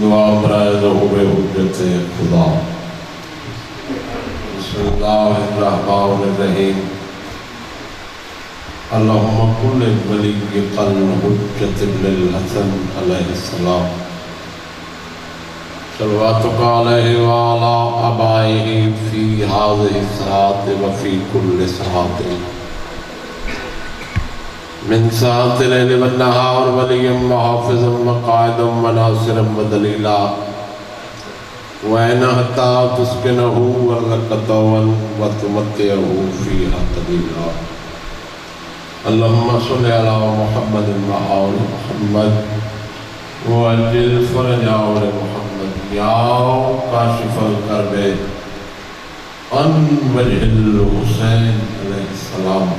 دعا برائے ظہور حجت خدا۔ بسم اللہ الرحمن الرحیم۔ اللہم کن ولی قلب حجت ابن الحسن علیہ السلام، صلواتک علیہ وعلا آبائہ فی ہذہ الساعۃ وفی کل ساعۃ من ساعۃ اللیل والنہار ولیا وحافظا وقائدا وناصرا ودلیلا وإن حتى تسكنه ولك طوعا وتمتعه فيها قليلا۔ اللهم صل على محمد وآل محمد وعجل فرج آل محمد یا کاشف الکرب عن وجه الحسین علیہ السلام،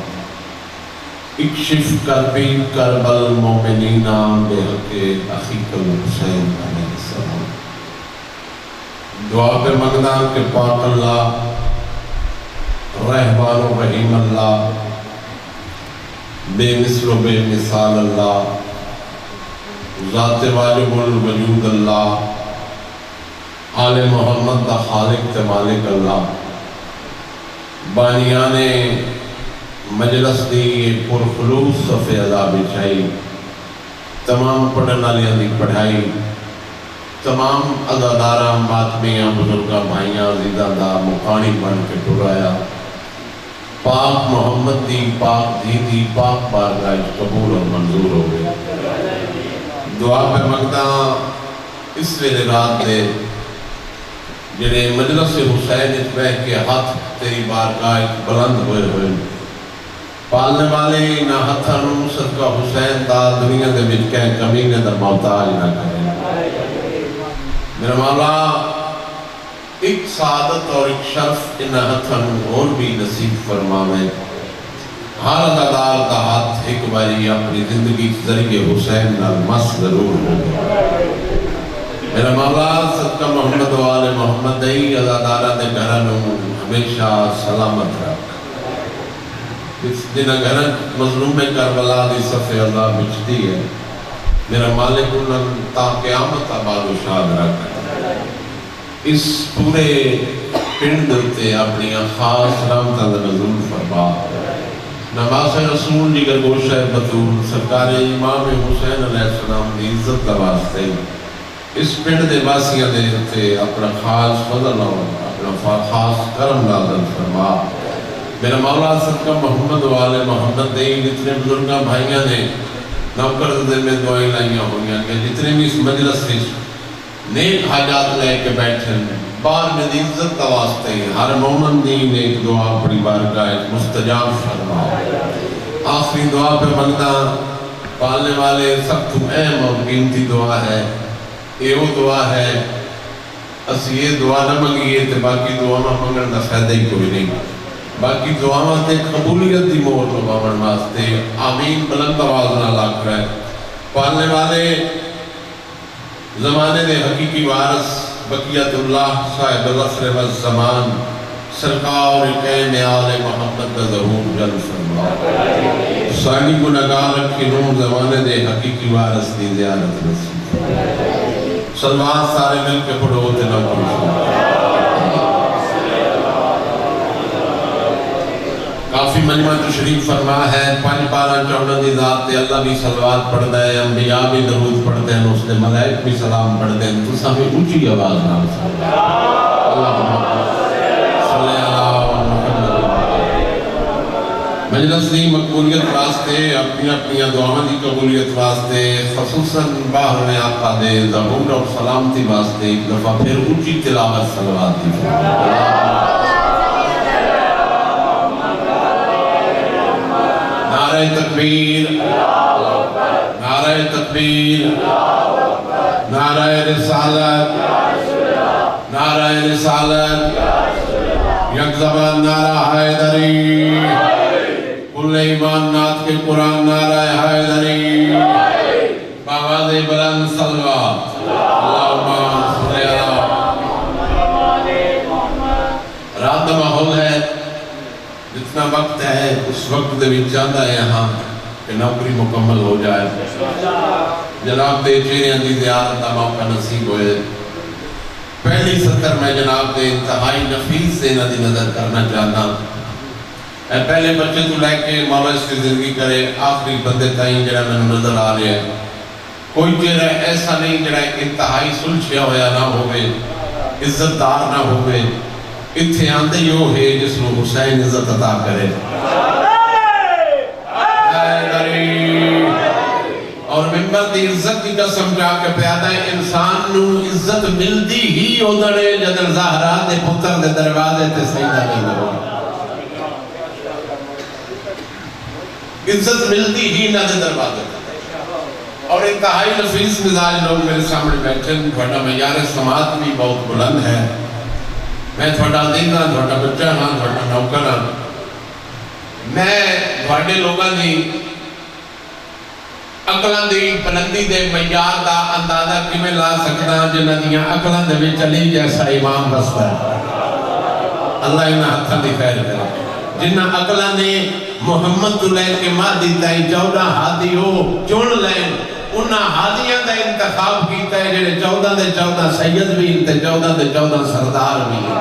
اکشف کربی کرب المؤمنین بحق اخیک الحسین علیہ السلام۔ دعا پہ مانگنا کہ پاک اللہ، رحمان و رحیم اللہ، بے مثل و بے مثال اللہ، ذات واجب الوجود اللہ، آل محمد دا خالق تے مالک اللہ، بانیان مجلس دی پرخلوص صفحے ادا بچھائی، تمام پڑھن والیاں دی پڑھائی، تمام اداداراں ماتمیاں بزرگاں بھائیاں عزیزاں دا مقانی بن کے ٹرایا، پاک محمد دی پاک دی دی پاک بارگاہ قبول اور منظور ہو گئے۔ دعا پہ مانگتا اس ویلے رات دے جڑے مجلس حسین اس بیٹھ کے ہاتھ تیری بارگاہ بلند ہوئے ہوئے، پالنے والے نہ ہتھاں نوں صدقہ حسین دا دنیا دے وچ کہیں کمینے دا محتاج نہ کریں۔ میرا مولا ایک سعادت اور ایک شرف ان ہتھاں نوں اور بھی نصیب فرماوے۔ ہر ادادار دا ہاتھ ایک باری اپنی زندگی ذریعے حسین نال مس ضرور ہو۔ میرا مولا صدقہ محمد و آل محمد دئی ادادارہ دے گھراں نوں ہمیشہ سلامت رکھ۔ اس دن اگر مظلوم کربلا دی صفحہ اللہ بچتی ہے، میرا مالک انہاں تا قیامت آباد و شاد رکھ۔ اس پورے پنڈ تے اپنی خاص رحمتاں دا نزول فرما۔ نماز رسول جگر گوشہ بطول سرکار امام حسین علیہ السلام دی عزت دا واسطے اس پنڈ دے واسیاں دے تے اپنا خاص فضل اور اپنا خاص کرم نازل فرما۔ میرا مولا صدقہ محمد و آل محمد دے جتنے بزرگاں بھائیاں نے نوکر دے میں دعائیں لائیاں ہوئیاں کہ جتنے بھی اس مجلس سے نیک حاجات لے کے بیٹھیں، بار میں دی عزت کا واسطے ہر مومن دین ایک دعا اپنی بارگاہ مستجاب فرما۔ آخری دعا پہ مانگنا پالنے والے سب تو اہم اور قیمتی دعا ہے، یہ وہ دعا ہے اس یہ دعا نہ مانگیے تو باقی دعا نہ مانگن دا فائدہ ہی کوئی نہیں۔ باقی دعاواں تے قبولیت دی مہر لگاون واسطے آمین بلند آواز نال آکھ رہے۔ پالنے والے زمانے دے حقیقی وارث بقیت اللہ صاحب العصر والزمان سرکار قیم آل محمد دا ظہور جل فرما۔ سانی گناہگار رکھی نور زمانے دے حقیقی وارث دی زیارت نصیب۔ سلوات سارے مل کے پڑھو تے نہ پڑھو۔ کافی مجمع تشریف فرما ہے، 5 پارہ 14 دی ذات تے اللہ بھی صلوات پڑھ دے، انبیاء بھی درود پڑھ دے، اس نے ملائک بھی سلام پڑھ دے، تو سب اونچی آواز نال اللہم صلی اللہ محمد۔ مجلس دی مقبولیت واسطے اپنی اپنی دعاواں دی قبولیت واسطے خصوصاً باہر میں آقا دے ظہور اور سلامتی واسطے ایک دفعہ پھر اونچی تلاوت صلوات دی نعرہ تکبیر، نعرہ تکبیر، نعرہ رسالت، نعرہ رسالت، یک زبان نعرہ حیدری، کل ایمان نات کے قرآن نعرہ حیدری، باواز بلند صلوات، اللہم صلی اللہ۔ رات ماحول ہے، جتنا وقت ہے اس وقت دے بھی چاہتا ہے یہاں کہ نوکری مکمل ہو جائے، جناب دے چہریاں دی زیارت کا موقع نصیب ہوئے۔ پہلی سطر میں جناب دے انتہائی نفیس سے دی نظر کرنا چاہتا اے پہلے بچے تو لے کے مولا اس کی زندگی کرے آخری بندے تائیں جڑا میں نظر آ رہے ہیں، کوئی چہرہ ایسا نہیں جڑا انتہائی سلجھیا ہویا نہ ہوئے، عزت دار نہ ہوئے، اتھے آندے یو ہے جس کو حسین عزت عطا کرے۔ اور ممبر دی عزت کی قسم جا کے پیادہ انسان نو عزت ملدی ہی ادھڑے جدر زہرا دے پتر دے دروازے تے سیدہ نہیں لگو، عزت ملدی ہی نہ دے دروازے تے۔ اور انتہائی نفیس مزاج لوگ میرے سامنے بیٹھے، تھوڑا معیار سماعت بھی بہت بلند ہے، میں تھوڑا دن ہاں، تھوڑا بچہ ہاں، تھوڑا نوکر ہاں، میں تھوڑے لوگاں دی عقلاں دی بلندی دے معیار دا اندازہ کیویں لا سکتا جنہ دیاں عقلاں دے وچ علی جیسا امام بستا ہے۔ اللہ انہاں ہتھاں دی خیر کرے، جنہ عقلاں نے محمد تو لے کے مہدی تائیں 14 ہادی ہو چن لیں، انہاں ہادیاں دا انتخاب کیتا ہے جڑے 14 دے 14 سید بھی تے 14 دے 14 سردار بھی ہیں۔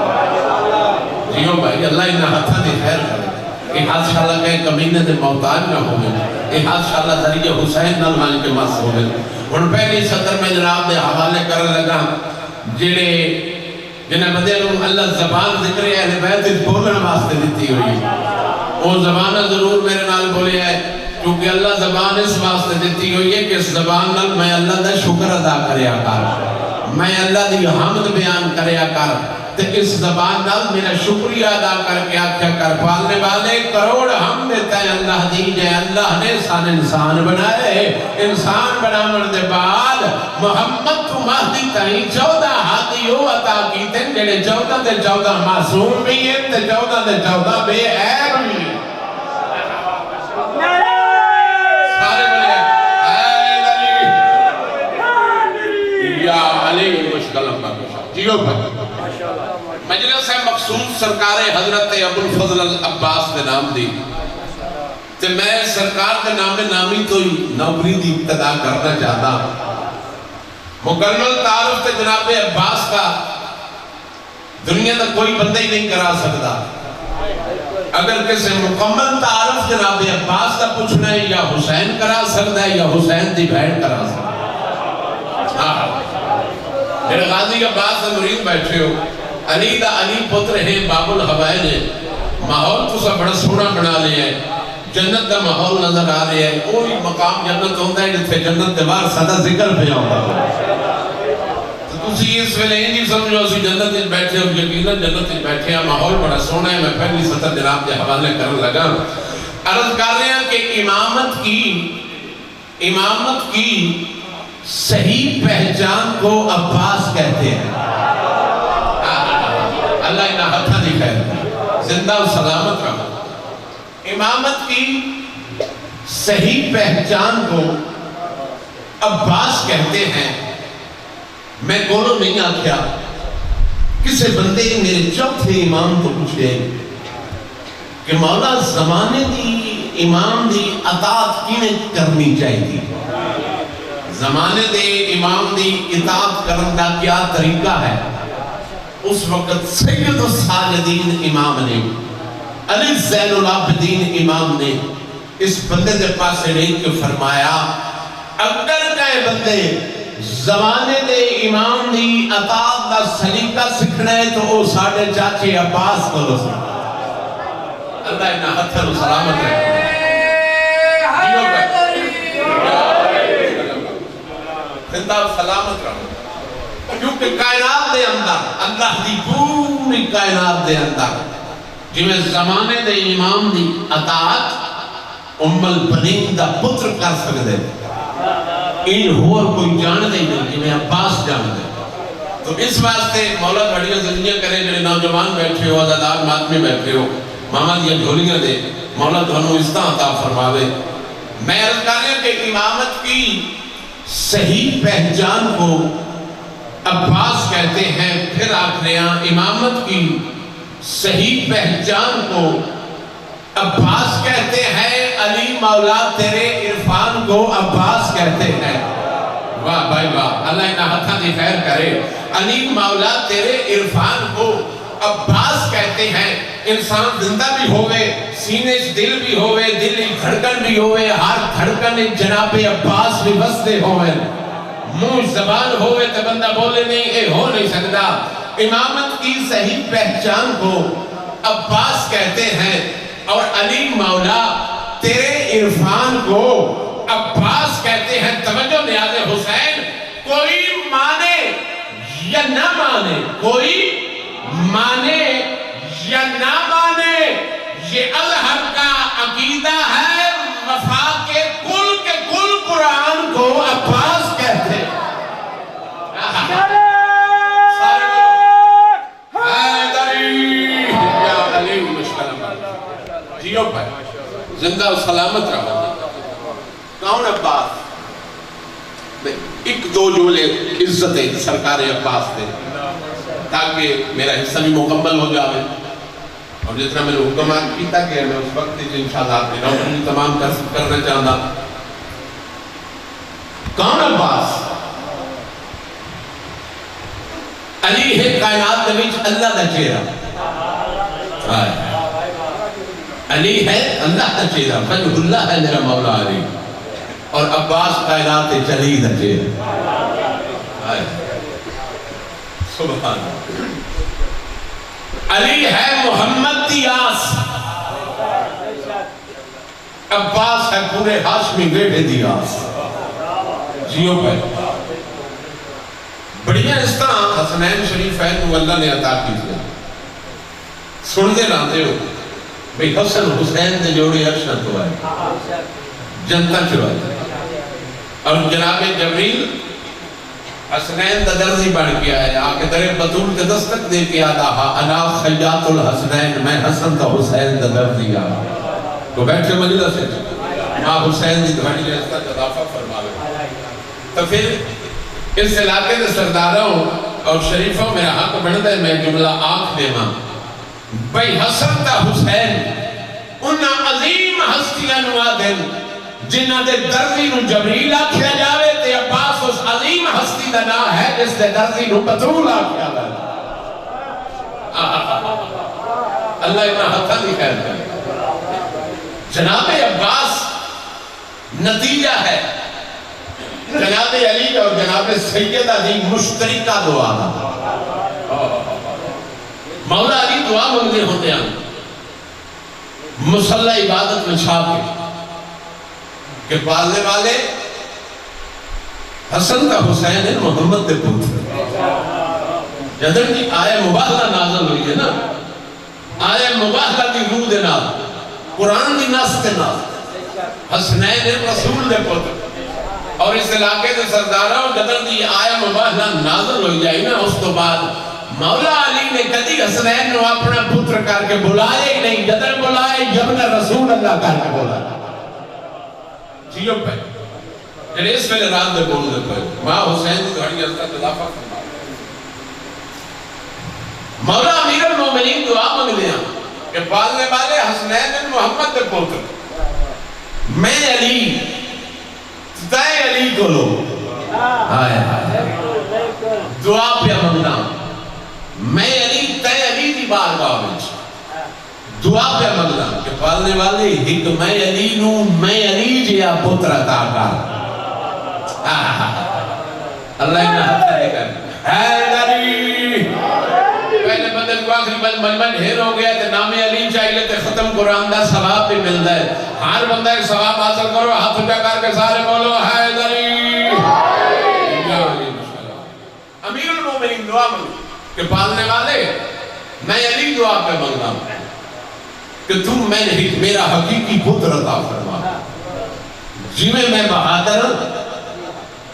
جیو بھائی اللہ انہاں ہتھاں دی خیر کرے، کہ حادثہ اللہ کہیں کمینے دے محتاج نہ ہوئے، یہ حادثہ اللہ ذریعہ حسین نلوان کے مس ہوئے۔ ان پہلی سطر میں جناب دے حوالے کرنے لگا جنہیں بدے لوگ اللہ زبان ذکر اہل بیت اس بولنے واسطے دیتی ہوئی، وہ زبانہ ضرور میرے نال بولے ہے کیونکہ اللہ زبان اس واسطے دیتی ہوئی ہے کہ اس زبان نال میں اللہ دا شکر ادا کریا کر، میں اللہ دی حمد بیان کریا کر، تو اس زبان نال میرا شکریہ ادا کر کے آکھا کر پالنے والے کروڑ ہم دیتا ہے اللہ دیجئے، اللہ نے سان انسان بنائے، انسان بنامن دے بعد محمد تو مہدی تائیں 14 ہادیوں عطا کیتے ہیں جنہیں 14 دے 14 معصوم بھی ہیں تے 14 دے 14 بے عیب بھی ہیں۔ سارے بولے علی یا علی مشکل ہم جیو بھائی مجلس مخصوص سرکار حضرت ابو الفضل العباس کے نام دی تے میں سرکار کے نام نامی تو ہی نوکری دی ابتدا کرنا چاہتا مکمل تعارف تے جناب عباس کا دنیا کا کوئی بندہ ہی نہیں کرا سکتا، اگر کسی مکمل تعارف جناب عباس کا پوچھنا ہے یا حسین کرا سکتا ہے یا حسین دی بہن کرا سکتا ہے۔ میرے غازی عباس سے مرید بیٹھے ہو، علی دا علی پتر ہے باب الحوائے نے ماحول تو سب بڑا سونا بنا لیا ہے، جنت دا ماحول نظر آ رہا ہے، کوئی مقام جنت ہوتا ہے جتھے جنت دیوار صدا ذکر پہ آتا ہے۔ تو تسی اس ویلے ہی نہیں سمجھو اسی جنت اس بیٹھے ہو، یقیناً جنت اس بیٹھے ہیں، ماحول بڑا سونا ہے۔ میں پہلی سطر جناب کے حوالے کرنے لگا، عرض کر رہے ہیں کہ امامت کی صحیح پہچان کو عباس کہتے ہیں۔ اللہ انہا ہتھا دی خیر زندہ و سلامت رہا۔ امامت کی صحیح پہچان کو عباس کہتے ہیں۔ میں کونوں نہیں آکھیا کسے بندے میرے چوتھے امام کو پوچھے کہ مولا زمانے دی امام دی اطاعت کینے کرنی چاہیے، زمانے دے امام دی اطاعت کرن کا کیا طریقہ ہے؟ اس وقت سید الساجدین امام نے علی زین العابدین امام نے اس بندے دے پاس نہیں کہ فرمایا اگر کہے بندے زمانے دے امام دی اطاعت دا سلیقہ سکھنا ہے تو وہ ساڑھے چاچے عباس کو لو سکھنا۔ اللہ انہا حتر و سلامت رہے زندہ و سلامت رہے، کیونکہ کائنات دے اندر اللہ دی پوری کائنات دے اندر جویں زمانے دے امام دی اطاعت ام البنین دا پتر کر سکتے ان ہور کوئی جان دے نہیں جویں عباس جان دے۔ تو اس واسطے مولا بڑیاں زندگیاں کرے جنہیں نوجوان بیٹھے ہو، عزادار ماتمی بیٹھے ہو، ماما دیا جھولیاں دے، مولا دھنو اس طرح عطا فرماوے۔ میں عرض کر رہا ہوں کہ امامت کی صحیح پہچان کو عباس کہتے ہیں، پھر آخر امامت کی صحیح پہچان کو عباس کہتے ہیں، علی مولا تیرے عرفان کو عباس کہتے ہیں. واہ بھائی واہ، اللہ انہاں ہتھاں دی خیر کرے. علی مولا تیرے عرفان کو عباس کہتے ہیں. انسان زندہ بھی ہوئے، سینے دل بھی ہوئے، دل دھڑکن بھی ہوئے، ہر دھڑکن جناب عباس بھی بستے ہوئے. منہ زبان ہوئے تو بندہ بولے نہیں، اے ہو نہیں سکتا. امامت کی صحیح پہچان کو عباس کہتے ہیں. اور علی مولا تیرے عرفان کو عباس کہتے ہیں. توجہ نیاز حسین، کوئی مانے یا نہ مانے، کوئی مانے یا نہ مانے، یہ اظہر کا عقیدہ ہے. وفا کے کل قرآن کو عباس کہتے ہیں. جیو بھائی، زندہ و سلامت رہو. کون عباس؟ ایک دو جملے عزت سرکار عباس دے تاکہ میرا حصہ بھی مکمل ہو جاوے. اور جتنا میں نے حکمات کیتا کہ میں اس وقت انشاءاللہ آپ نے نوکری تمام کرنا چاہتا. کون عباس؟ علی ہے کائنات کے بیچ اللہ دا چہرہ. علی ہے اللہ کا چہرہ، وجہ اللہ ہے میرا مولا علی. اور عباس کائنات جلی دا چہرہ. سبحان اللہ. علی ہے محمد دی آس، عباس ہے پورے ہاشمی بیٹے دی آس. جیو پہ بڑیاں اس طرح حسنین شریفین کو اللہ نے عطا کی تھی. سن دے لاتے ہو بھئی حسن حسین دے جوڑی ارشد ہوا ہے، جنتا چوائے. اور جناب جبریل حسنین دا درزی بڑھ گیا ہے، آکے در بطول کے دستک دے کے آدھا انا خیات الحسنین، میں حسن تا حسین دا درزی آدھا. تو بیٹھے مجلہ سے ماں حسین دی دھڑی رہتا تدافع فرما لے. تو پھر اس علاقے دے سرداروں اور شریفوں میرا حق بڑھتا ہے میں جملہ آنکھ دے ماں. بھئی حسن تا حسین انہا عظیم ہستیاں نوا دن جنہ دے درزی نو جبریل آکھیا جاوے تے عباس اس عظیم ہستی دا نا ہے جس دے درزی نو بطول آکھیا جاوے. اللہ اتنا ہتھا نہیں خیر کرے. جناب عباس نتیجہ ہے جناب علی اور جناب سیدہ دی مشترکہ دعا. مولا علی دعا مانگتے ہوتے ہیں مصلی عبادت میں چھاپ کے کہ پالنے والے حسن کا حسین ہے محمد دے پتر. جدر کی آیہ مباہلہ نازل ہوئی ہے نا، آیہ مباہلہ دی روح دے نال، قرآن دی ناس دے نال، حسنین رسول دے پتر. اور اس علاقے دے سرداروں جدر دی آیہ مباہلہ نازل ہوئی جائے نا، اس تو بعد مولا علی نے کدی حسنین نو اپنا پتر کر کے بلائے ہی نہیں. جدر بلائے جبن رسول اللہ کر کے بلائے. جیو پہ جنہیں اس میں رات دے بول دے پہ ماں حسین دی دھڑی اس کا تدافع فرما. مولا امیر المومنین دعا مانگ لیا کہ پالنے والے حسنین محمد دے پتر میں علی تے علی کو لو. دعا پہ مانگنا میں علی تے علی دی بارگاہ وچ دعا پہ مانگنا کہ پالنے والے ایک میں علی نو میں علی جیا پتر عطا کر. اللہ اتنا ہتھا دے کر حیدری پہلے بندے کو آخری مجمن ہیر ہو گیا تے نام علی چاہیے تے ختم قرآن دا ثواب بھی ملتا ہے. ہر بندہ ایک ثواب حاصل کرو، ہاتھ اٹھا کر کے سارے بولو حیدری. امیر المومنین دعا مانگو کہ پالنے والے میں علی دعا پہ مانگنا کہ تم میں نے میرا حقیقی پتر عطا فرما. جی میں بہادر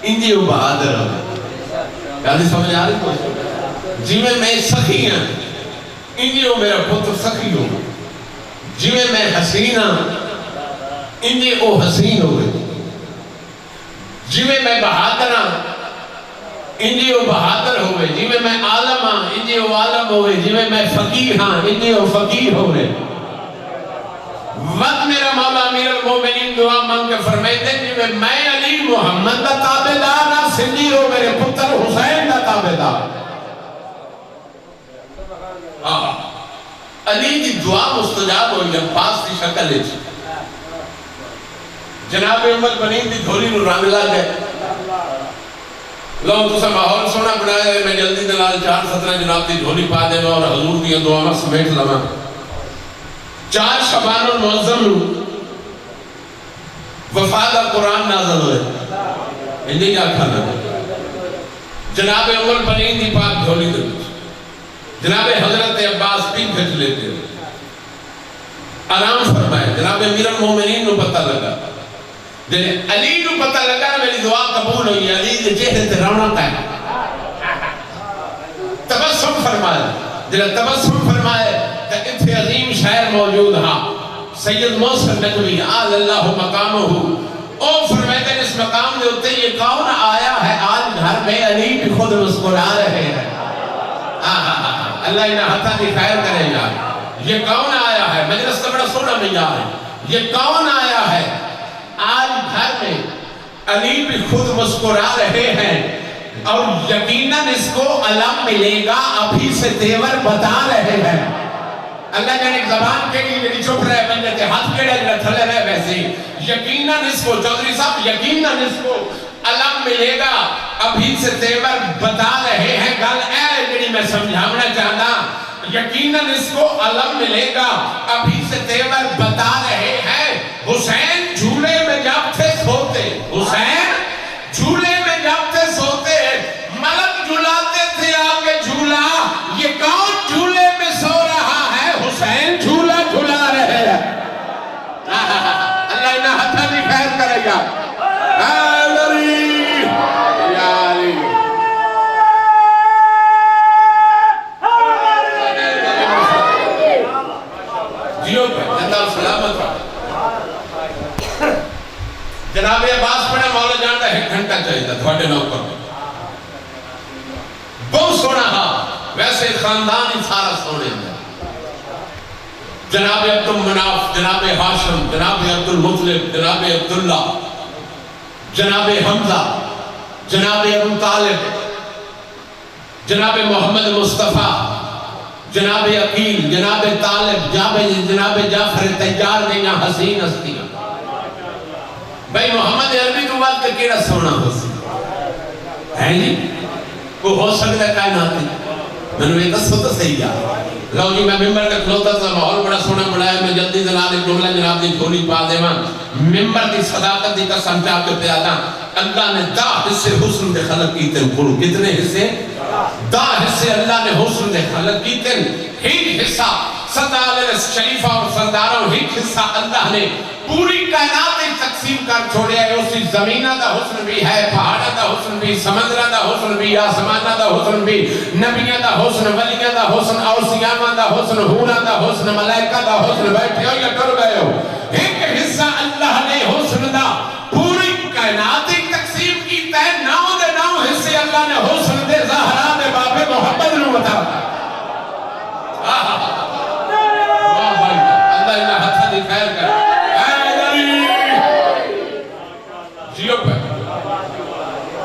انجی وہ بہادر یعنی سمجھ آ رہی کوئی جی میں سخی ہوں انجی وہ میرا پتر سخی ہو. جی میں حسین ہوں انجی وہ حسین ہو. جی میں بہادر ہوں انجی وہ بہادر ہوئے. جی میں عالم ہوں انجی وہ عالم ہوئے. جی میں فقیر ہوں انجی وہ فقیر ہوئے. وقت میرا مولا امیر المومنین دعا من کے فرمائے جی میں علی محمد دا تابعدار نہ سنجی ہو میرے پتر حسین دا تابعدار علی دی دعا مستجاب ہوئی عباس کی شکل ہے جناب عمر بنین دی دھولی نو رنگ لگ گئے لوگ تو سا ماحول سونا بنایا ہے میں جلدی دلال 4-17 جناب دی دھولی پا دے اور حضور دی دعا میں سمیٹ لما 4 شبان المعظم وفادہ قرآن نازل ہوئے انہیں کیا کھانا جناب عمر بنین دی پاک دھولی دے جناب حضرت عباس بھی بھیج لیتے ہیں آرام فرمائے جناب امیر المومنین نو پتہ لگا جنہیں علی نو پتہ لگا میری دعا قبول ہوئی علی دے چہرے تے رونق ہے تبسم فرمائے جنہیں تبسم فرمائے کہ اتھے عظیم شاعر موجود ہاں سید موسیٰ نجوی آل اللہ مقامہ او فرمائے کہ اس مقام دے ہوتے یہ کون آیا ہے آج گھر میں علی بھی خود مسکرا رہے ہیں اللہ انہیں ہتھا دی خیر کرے گا یہ کون آیا ہے مجلس کا بڑا سونا میں جا رہے ہیں یہ کون آیا ہے آج گھر میں علی بھی خود مسکرا رہے ہیں اور یقیناً اس کو علم ملے گا ابھی سے تیور بتا رہے ہیں اللہ جانے ایک زبان کے لیے میری چھپ رہے بن جاتے ہاتھ کے لئے تھلے رہے ویسے یقیناً اس کو چودھری صاحب یقیناً اس کو علم ملے گا ابھی سے تیور بتا رہے ہیں گل اے جنہی میں سمجھاؤنا چاہتا یقیناً اس کو علم ملے گا ابھی سے تیور بتا رہے ہیں حسین جھولے میں جب تھے سوتے حسین جھولے میں جب تھے سوتے ملک جھولاتے تھے آگے جھولا یہ کون جھولے میں سو رہا ہے حسین جھولا جھولا رہے ہیں اللہ انہیں ہتھا بھی خیر کرے گا جناب عباس پڑھا مولا جانتا ہے ایک گھنٹہ چاہیے تھا تھوڑے نوکر میں بہت سونا ہاں ویسے خاندان ہی سارا سونے میں جناب عبد المناف جناب ہاشم جناب عبد المطلب جناب عبداللہ جناب حمزہ جناب ابو طالب جناب محمد مصطفیٰ جناب عقیل جناب طالب جناب جعفر تیار نے یہاں حسین ہستیاں بھائی محمد عربی تو بات کہ کیڑا سونا ہو سکتا ہے جی وہ ہو سکتا ہے کائنات ہے میں نے یہ دس ہوتا صحیح کیا لو جی میں ممبر کا کھلوتا تھا ماحول بڑا سونا بڑھایا میں جلدی دلال ایک جملہ جناب دی جھولی پا دے ماں ممبر دی صداقت دی قسم چاہ کے پیادا اللہ نے دا حصے حسن دے خلق کیتے ہیں کھولو کتنے حصے دا حصے اللہ نے حسن دے خلق کیتے ہیں ہی حصہ سردار شریفہ اور سرداروں ہی حصہ اللہ نے پوری کائنات تقسیم کر چھوڑے ہے اسی زمینہ دا حسن بھی ہے پہاڑہ دا حسن بھی سمندرہ دا حسن بھی آسمانہ دا حسن بھی نبیہ دا حسن ولیہ دا حسن اوسیامہ دا حسن ہونہ دا حسن ملائکہ دا حسن بیٹھے ہو یا کر گئے ہو ایک حصہ اللہ نے حسن دا پوری کائنات تقسیم کی تے ناؤ دے ناؤ حصے اللہ نے حسن دے زہرہ دے باب محمد نے بتا اللہ انہیں ہتھا دی خیر کر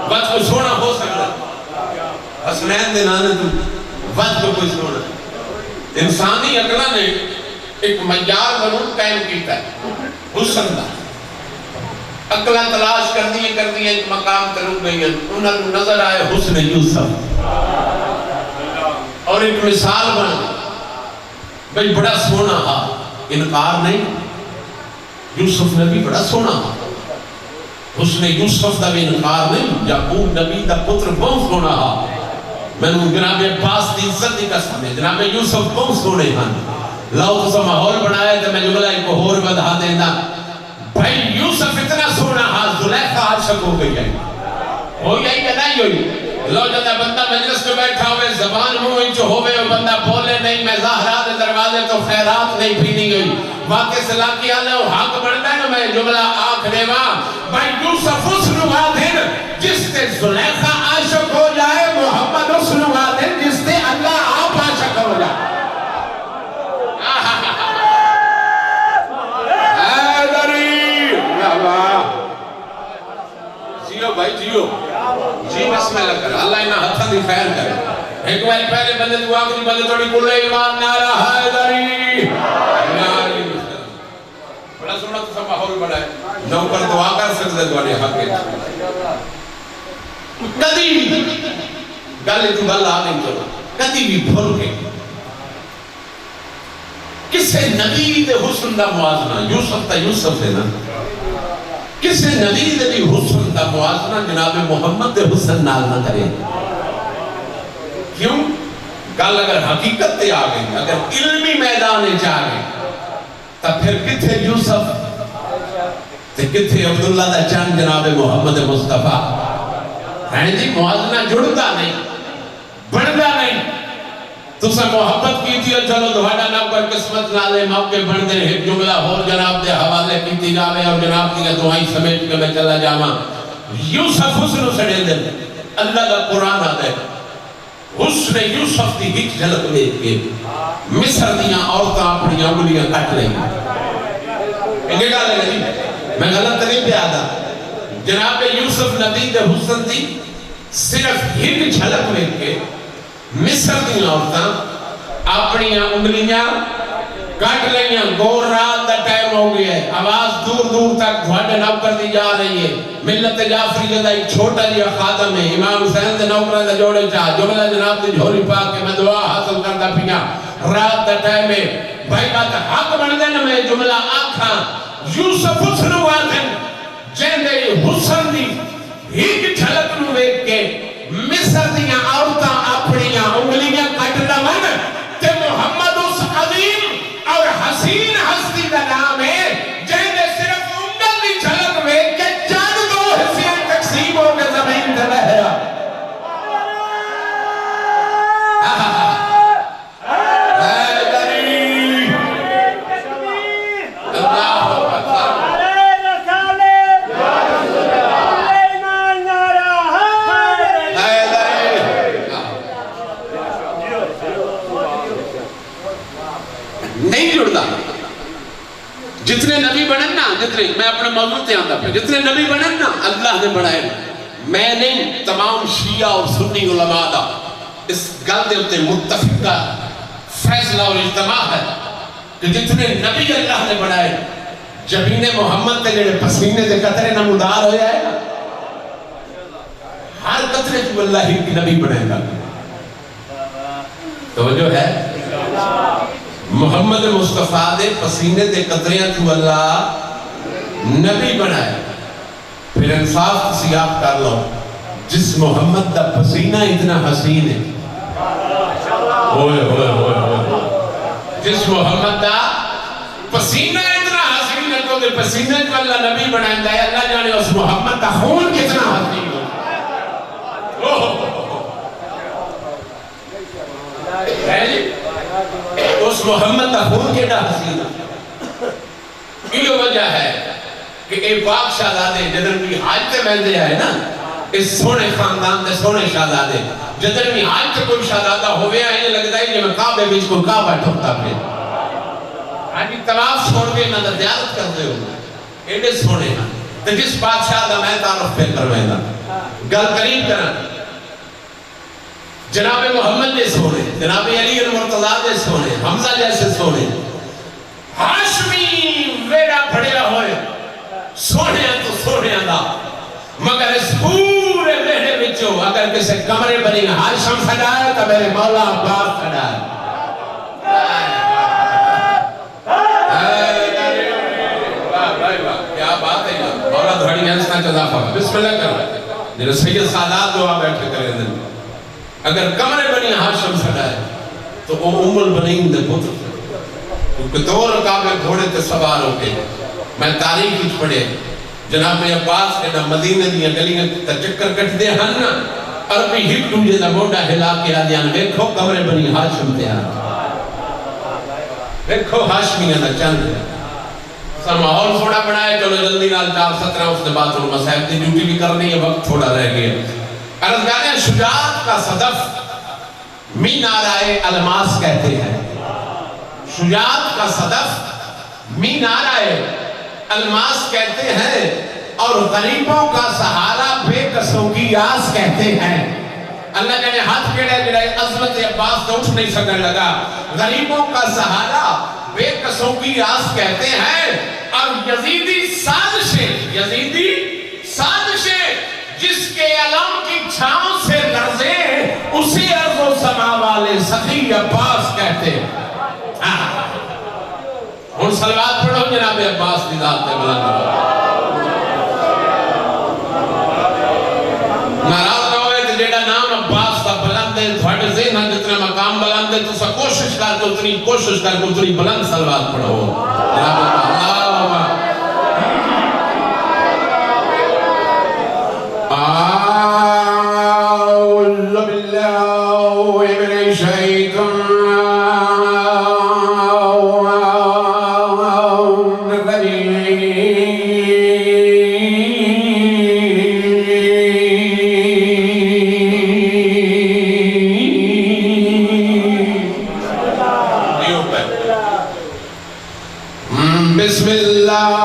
وقت کو سونا ہو سکتا حسنین دے نانے تو وقت کو کوئی سونا انسانی اقلا نے ایک معیار ضرور قائم کیتا ہے حسن دا اقلا تلاش کر دی ایک مقام تلوگ گئی ہیں انہوں نظر آئے حسن یوسف اور ایک مثال بنا بھئی بڑا سونا ہا انکار نہیں یوسف نبی بڑا سونا ہا حسن یوسف دا بھی انکار نہیں یعقوب نبی دا پتر بہت سونا ہا میں نے جناب عباس دی عزت دی قسم ہے جناب یوسف بہت سونے ہاں لو تو سا ماحول بنایا تو میں جملہ ایک اور بدھا دینا بھائی یوسف اتنا سونا ہا زلیخہ عاشق ہو گئی ہے ہو گئی کہ نہیں ہوئی لو جاتا بندہ مجلس میں بیٹھا ہوئے زبان منہ انچو ہوئے بندہ بولے نہیں میں ظاہرات دروازے تو خیرات نہیں پھینی گئی واقع صلاح کی اللہ حق بڑھتا ہے نا میں جملہ آنکھ دے ماں بھائی یوسف اس نوادن جس تے زلیخہ عاشق ہو جائے محمد اس نوادن جس تے اللہ آپ عاشق ہو جائے حیدری بھائی جیو جی بسم اللہ کر اللہ انہا ہتھا دی خیر کرے ایک بار پہلے بندے دعا کری بندے توڑی کلے ایمان نعرہ حیدری نعری بڑا سننا تو سب ماحول بڑا ہے نوکر دعا کر سکتے دوڑے حق ہے کدی گالے تو گل آ نہیں چلا کدی بھی بھول کے کسے نبی دے حسن دا موازنہ یوسف تا یوسف ہے نا کسے نبی دے بھی حسن دا موازنہ جناب محمد دے حسن نال نہ کرے کیوں؟ گل اگر حقیقت تے آ گئی اگر علمی میدان جا گئی تب پھر کتھے یوسف تے کتھے عبداللہ دا چاند جناب محمد مصطفیٰ ہے جی موازنہ جڑتا نہیں بڑھتا نہیں تو سے محبت کی تھی چلو دوہاڑا نہ کوئی قسمت نالے موقع بڑھ دے ایک جملہ اور جناب دے حوالے کی تھی جاوے اور جناب کی دعائیں سمیٹ کے میں چلا جاما یوسف حسن سڑے دے اللہ کا قرآن آتا ہے حسن یوسف دی ہک جھلک دیکھ کے مصر دیاں عورتاں اپنی انگلیاں کٹ رہی ہیں یہ گا لگا جی میں غلط نہیں پہ آتا جناب یوسف نبی دے حسن دی صرف ہک جھلک دیکھ کے مصر دی عورتاں اپنی انگلیاں کٹ لیاں گور رات دا ٹائم ہو گیا ہے آواز دور دور تک دھواڑے نوکر دی جا رہی ہے ملت جعفری جدہ ایک چھوٹا جیا خاتم ہے امام حسین دے نوکرہ دا جوڑے چاہ جملہ جناب دی جھولی پاک کے میں دعا حاصل کرتا پیا رات دا ٹائم ہے بھائی بات حق بن دینا میں جملہ آکھاں یوسف حسن وادن جہنے حسن دی ایک جھلک نو دیکھ کے مصر دیاں عورتاں اپنیاں انگلیاں کٹنا من تے محمد اس عظیم اور حسین ہستی کا نام ہے جہنے صرف انگل دی جھلک میں کہ چند دو حصیاں تقسیم ہو کے زمین دے لہرا جتنے نبی بنن نا جتنے میں اپنے موضوع تے آندا پہ جتنے نبی بنن نا اللہ نے بنائے میں نہیں تمام شیعہ اور سنی علماء دا اس گل دے اتے متفقہ فیصلہ اور اجتماع ہے کہ جتنے نبی اللہ نے بنائے جبین محمد تے جڑے پسینے دے قطرے نمودار ہو جائے نا ہر قطرے جو اللہ ہی کی نبی بنائے گا توجہ ہے محمد مصطفیٰ دے پسینے دے قطریاں تو اللہ نبی بنائے پھر انصاف کسی آپ کر لو جس محمد دا پسینہ اتنا حسین ہے ہوئے ہوئے ہوئے ہوئے جس محمد دا پسینہ اتنا حسین ہے تو دے پسینے جو اللہ نبی بنائے دائے اللہ جانے اس محمد دا خون کتنا حسین ہے جی اس محمد کا خون کیڑا حسین یہ وجہ ہے کہ ایک پاک شہزادے جدن بھی حاج تے مہندے آئے نا اس سونے خاندان دے سونے شہزادے جدن بھی حاج تے کوئی شہزادہ ہوئے آئے یہ لگتا ہے کہ میں کعبے بیچ کو کعبہ ٹھوکتا پہ آجی طواف چھوڑ کے نہ زیارت کرتے ہو ایڈے سونے نا تو جس بادشاہ دا میں تعارف پہ کروے نا گل قریب کرنا جناب محمد دے سونے جناب علی المرتضیٰ دے سونے حمزہ جیسے سونے ہاشمی ویڑا پھڑیا ہوئے سونے تو سونے دا مگر اس پورے ویڑے بچو اگر کسے کمرے بنی ہاشم سڑائے تو میرے مولا عباس سڑائے کیا بات ہے مولا دھڑی ہنسنا چضافہ بسم اللہ کر جنہوں سید سادات دعا بیٹھے کرے دن اگر کمرے بنی ہاشم سڑائے تو وہ البنین دے پتر کیونکہ دو رکابے گھوڑے تے سوار ہو کے میں تاریخ کچھ پڑھے جناب عباس کے نا مدینہ دیا گلیاں تا چکر کٹ دے ہن نا عربی ہٹ دوجے دا موڈا ہلا کے آدیان ویکھو کمرے بنی ہاشم تے آن ویکھو ہاشمیاں دا چند سر ماحول تھوڑا بنائے چلو جلدی نال 4-17 اس نے بات اور مسائب دی ڈیوٹی بھی کرنی ہے وقت تھوڑا رہ گیا عرضگانے شجاعت کا صدف مینارائے الماس کہتے ہیں شجاعت کا صدف مینارائے الماس کہتے ہیں اور غریبوں کا سہارا بے قسم کی آس کہتے ہیں. اللہ جانے ہاتھ کیڑے جڑے عظمت عباس تو اٹھ نہیں سکنے لگا. غریبوں کا سہارا بے قصوں کی آس کہتے ہیں. اور یزیدی سازشیں جس کے علم کی چھاؤں سے لرزے اسی ارض و سما والے سخی عباس کہتے ہیں. ہن صلوات پڑھو جناب عباس کی ذات پہ بلند ہو. ناراض نہ ہوئے کہ جیڑا نام عباس کا بلند ہے تھوڑے ذہن جتنا مقام بلند ہے تو سا کوشش کر کے اتنی بلند صلوات پڑھو. جناب اللہ أعوذ بالله من الشيطان الرجيم. بسم الله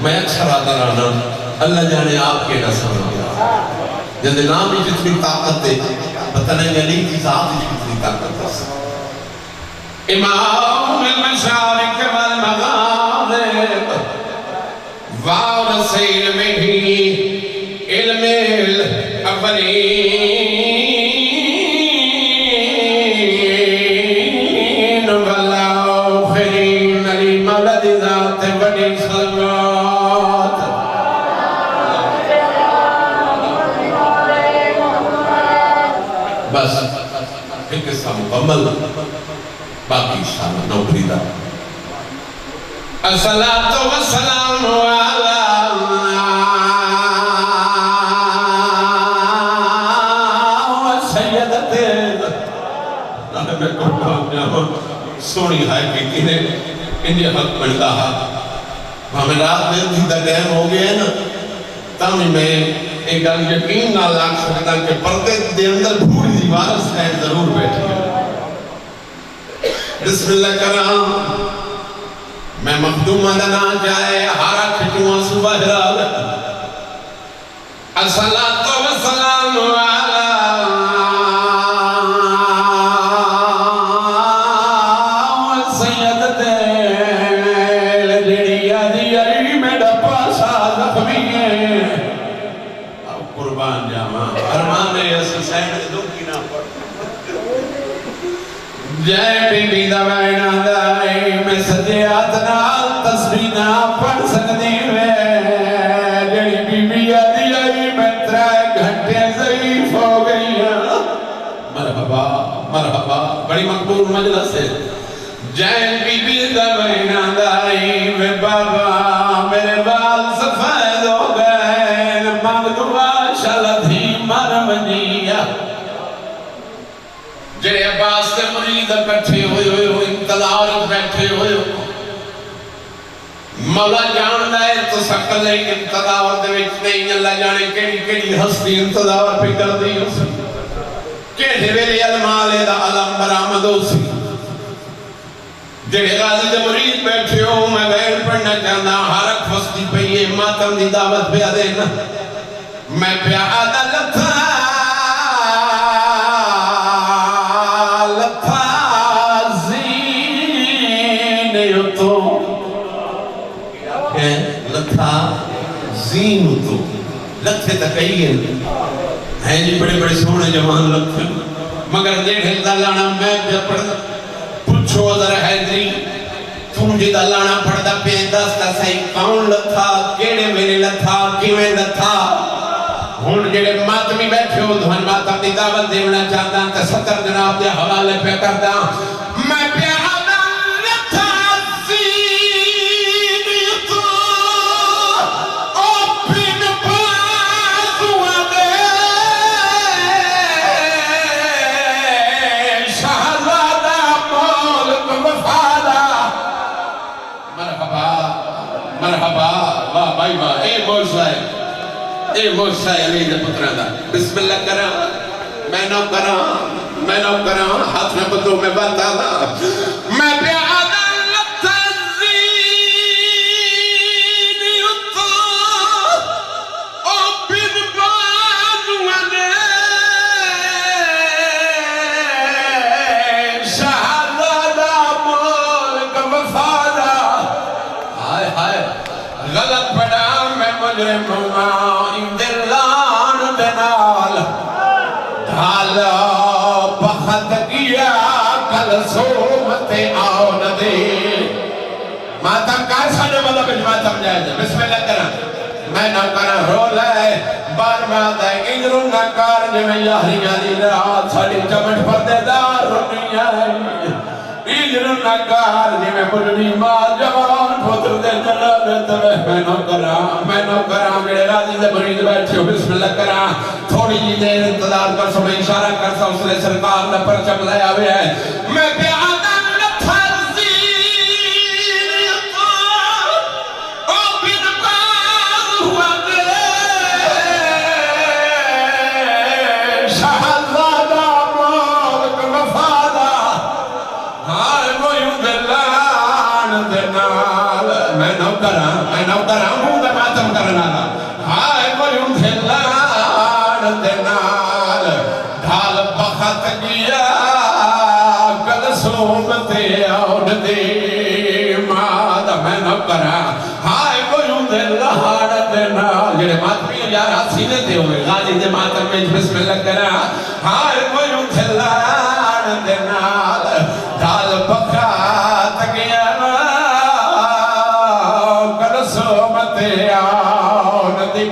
میں اکثر آتا رہنا اللہ جانے آپ کے نسل جن نام ہی جتنی طاقت دے پتہ نہیں علی کی ذات ہی جتنی طاقت دے. امام المشارق والمغارب وارث علمہ علم الاولین والآخرین علی مولد ذات بڑی صلوات. بس ایک قصہ مکمل باقی شامل نوکری دا الصلاة والسلام علی سیدت میں سونی ہائے کی نے انہیں حق بنتا ہے ہمیں رات میں تھی دا ٹائم ہو گیا نا تاہمی میں ایک گل یقین نہ لاکھ سکتا کہ پردے دے اندر بھوڑی دیوارس خیر ضرور بیٹھی ہے بسم اللہ کرام میں مخدوم مدنہ جائے ہارا کھٹوان صبح حرال الصلاة والسلام علی سیدت لڑی آدھی آئی میں ڈپا سا زخمی ہے قربان جاما ارمان ایسی سینڈ دو کی نہ پڑ جائے بی بی دوائنا دائی میں صدیات نال تصویر نہ پڑھ سکتی ہوئے جڑی بی بی آدھی آئی میں 3 گھنٹے ضعیف ہو گئی مرحبا مرحبا بڑی مقبول مجلس ہے جائے بی بی دوائنا دائی میں بابا میرے بال سفید ہو گئے مغدوبہ شلدھی مرمنیہ جڑے عباس سے مرید بیٹھے ہوئے انتظار بیٹھے ہوئے مولا جان دائے تو سکل ہے انتظار دے وچ نہیں اللہ جانے کیڑی ہستی انتظار پہ کر دی اسی کیڑے ویلے علمالے دا علم برآمد اسی جڑے غازی دے مرید بیٹھے ہو میں غیر پڑھنا چاہنا حرک فستی پہ یہ ماتم دی دعوت پہ دینا میں پیادہ لتھا زین تو لکھے تکئیے ہیں جی بڑے بڑے سونے جوان لکھے مگر دیکھے دلانا میں پڑھ پوچھو ذرا حیدری تم جی دلانا پڑھتا پینداز کا صحیح کون لکھا کیڑے میرے لکھا کیویں لکھا ہون جڑے ماتمی بیٹھے ہو دھوان ماتم دی دعوت دیونا چاہتا تے 70 جناب دے حوالے پہ کرتا میں پیارا اے موسیٰ علی دے پترہ دا بسم اللہ کرا میں نو کرا ہاتھ میں بدو میں باتا دا میں پیادہ لتزین یتو او بن بانوانے شہزادہ ملک وفادہ ہائے ہائے غلط پڑا میں مجرم ہوں بخت کیا کل سومتے آؤ ندے ماتم کار سانے والا بج ماتم جائے جائے بسم اللہ کرنا میں نہ کرنا رو لائے بار بات ہے انجروں نہ کار جمیں یاہری آدھی رات ساڑی چمٹ پردے دار رونی آئی انجروں نہ کار جمیں بلنی مال جوان پتر دے جلال میں نہ کرا میرے راضی سے مرید بیٹھے ہو بسم اللہ کرا تھوڑی جی دیر انتظار کر سو میں اشارہ کر سو اس لئے سرکار نے پرچم لے آوے ہے میں پیادہ لتھزین او بن باز ہوا دے شہزادہ ملک وفادہ ہائے وہ یوں دلان دنال میں نو کرا ہوں دے ماتم کرنا ہائے وہ یوں دلان دنال ڈھال بخت گیا کل سومتے آؤن دے ماد میں نو کرا ہائے وہ یوں دلان دنال جڑے ماتمی یار حسینے دے ہوئے غازی دے ماتم میں بسم اللہ کرا ہائے وہ یوں دلان دنال ڈھال بخت گیا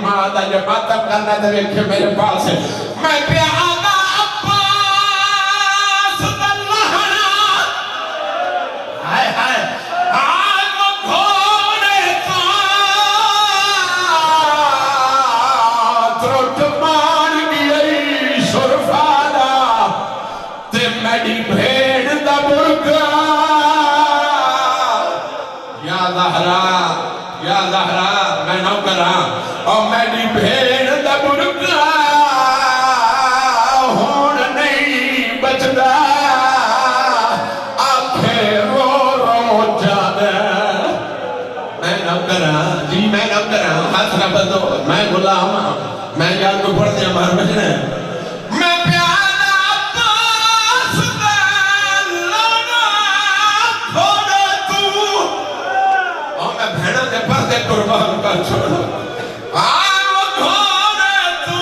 مادہ جو ماتم کرنا دے ویکھے میرے پاس ہے میں پیادہ عباس زہرا میں نوکراں اور میری بھیڑ دا برگا ہون نہیں بچدا آنکھیں رو رو جانا میں نوکراں جی میں نوکراں ہاتھ نہ بدو میں غلام میں یاد کو پڑھ دیا مار بجنا میں پیالا پاس دا لونا کھوڑا تو اور میں بھیڑوں دے پر دے قربان کا چھوڑا آم کھوڑا تو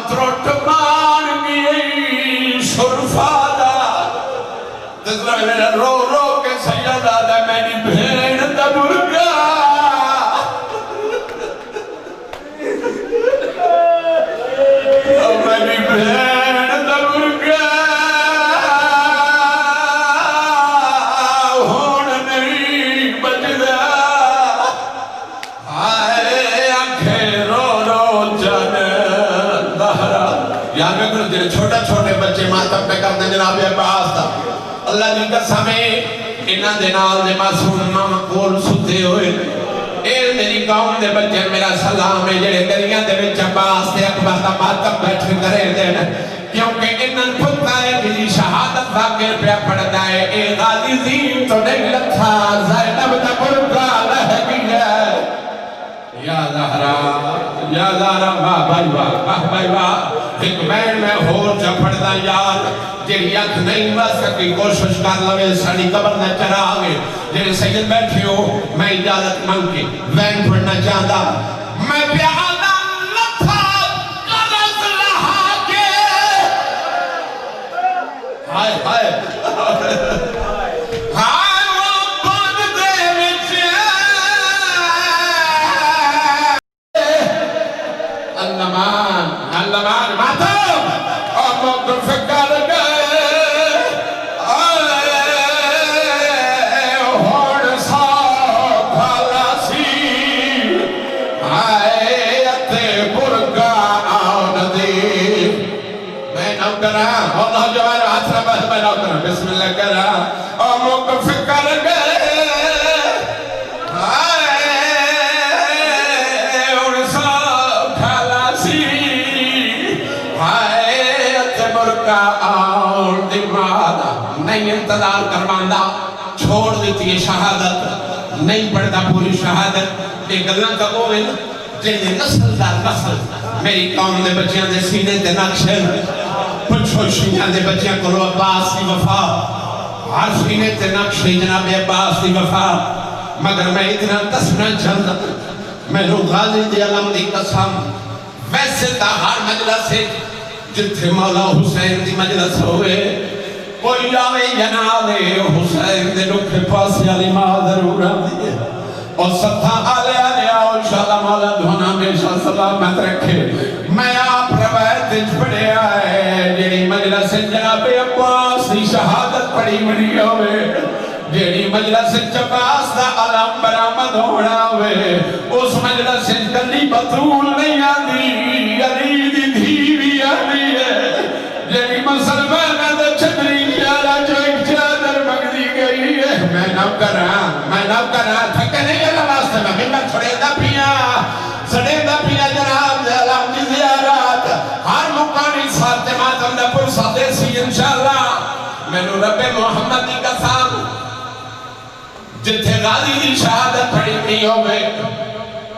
تروٹ مان گئی شرفادا تذرہ میرا رو رو کے سیدہ دا میری بھیڑ دا برگا میری بھیڑ دا برگا ہون نہیں بچدا آئے آنکھیں رو رو جانے دہرا یاد میں کرو جنہیں چھوٹا چھوٹے بچے ماتم پہ کرنے جناب عباس تھا اللہ جی قسمیں انہاں دے نال دے معصوم ماما کول ستے ہوئے اے میری قوم دے بچے میرا سلام ہے جڑے دریاں دے وچ عباس تے اکبر دا ماتم بیٹھ کرے دین کیونکہ انہاں پتہ ہے میری شہادت ذاکر پہ پڑھتا ہے اے غازی زین تو نہیں لکھا زینب دا برگا رہ گیا یا زہرا واہ بھائی واہ ایک بین میں ہور چپڑتا یار جیڑی اکھ نہیں بس کی کوشش کر لوے ساڑی قبر نہ چرا آگے جیڑے سید بیٹھے ہو میں اجازت مانگ کے وین پڑھنا چاہتا میں پیالا لتھا قرض رہا کے ہائے ہائے اللمان ماتم اور موقف کر گئے آئے ہون سا بھالا سی آئے اتے برگا آن دی میں نوکراں اللہ جوائر آسرہ بس میں نوکراں بسم اللہ کراں اور موقف کر گئے نہیں انتظار کرواندہ چھوڑ دیتی ہے شہادت نہیں پڑھتا پوری شہادت ایک اللہ کا گوئن جنہیں نسل دار نسل میری قوم دے بچیاں دے سینے دے نقشن پچھو شیعہ دے بچیاں کو عباس دی وفا ہر سینے دے نقشن جناب عباس دی وفا مگر میں اتنا تسنا چند میں رو غازی دی علم دی قسم ویسے تا ہر مجلس ہے جتھے مولا حسین دی مجلس ہوئے کوئی آوے ینالے حسین دے لکھے پاس یالی ماں ضرور آدھی ہے اور ستھا آلے آلے آؤ انشاءاللہ مولا دھونا ہمیشہ سلامت رکھے میں آپ روایت اچ پڑے آئے جیڑی مجلس جناب عباس دی شہادت پڑی منی ہوئے جیڑی مجلس عباس دا علم برآمد ہونا ہوئے اس مجلس گلی بطول نہیں آدھی علی دی دھیوی آدھی ہے جیڑی مسلمان دا چھتری پیارا جو ایک چادر مگدی گئی ہے میں نوکراں تھکے نہیں ہے واسطے میں ملت چھڑے دا پیا جناب علم دی زیارات ہر مقامی ساتھ ماتم دا پرسا دیسی انشاءاللہ میں نو رب محمد دی قسم جتھے غازی دی شہادت پڑی نہیں ہوئے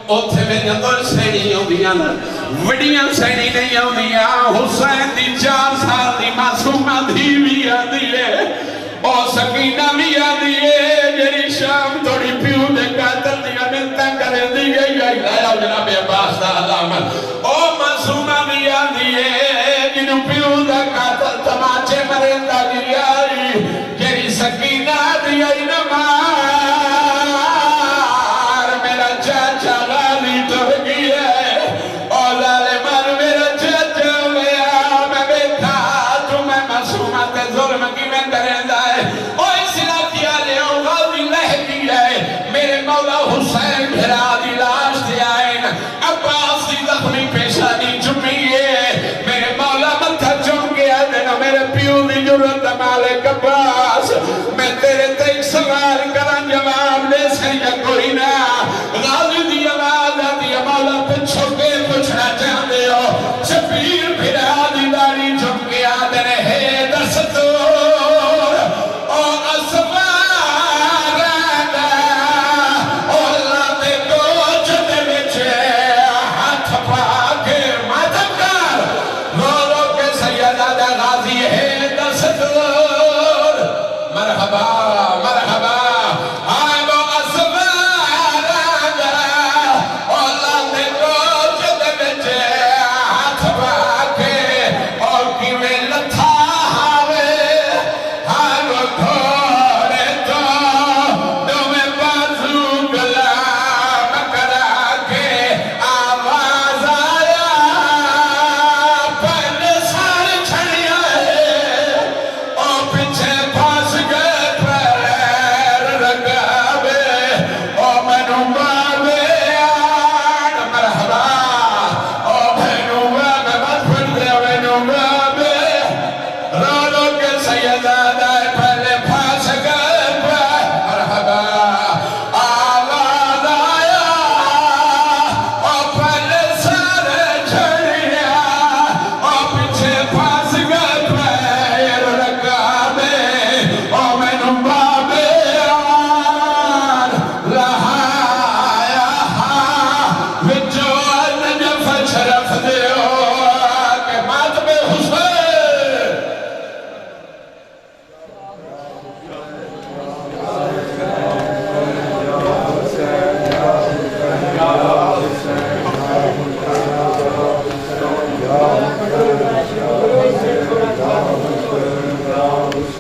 اوتھے میں نظر سینی ہوندیاں وڈیاں سینی نہیں ہوندیاں حسین دی 4 سال دی معصومہ دھیوی آدھی ہے اور سکینہ بھی آدھی ہے جیری شام تھوڑی پیو دے قاتل دیا ملتا کرے دی گئی آیا جناب عباس دا علامت اور معصومہ بھی آدھی ہے جنہوں پیو دے قاتل تماچے مرندہ دی آئی جیری سکینہ دی آئی نمار میرا چاچا غالی ٹر گئی ہے اور ظالمان میرا چاچا ہویا میں بیٹھا تو میں معصومہ تے ظلم کی میں کرندہ ہے اور اس راتی آلے اور غالی لہ گئی ہے میرے مولا حسین بھرا دی لاش دے آئین عباس دی زخمی پیشانی چمی ہے میرے مولا متھا چم گیا دینا میرے پیو دی جرد مالک عباس میں تیرے تے ایک سوال کرن جواب دے سے یا کوئی نہ غازی دی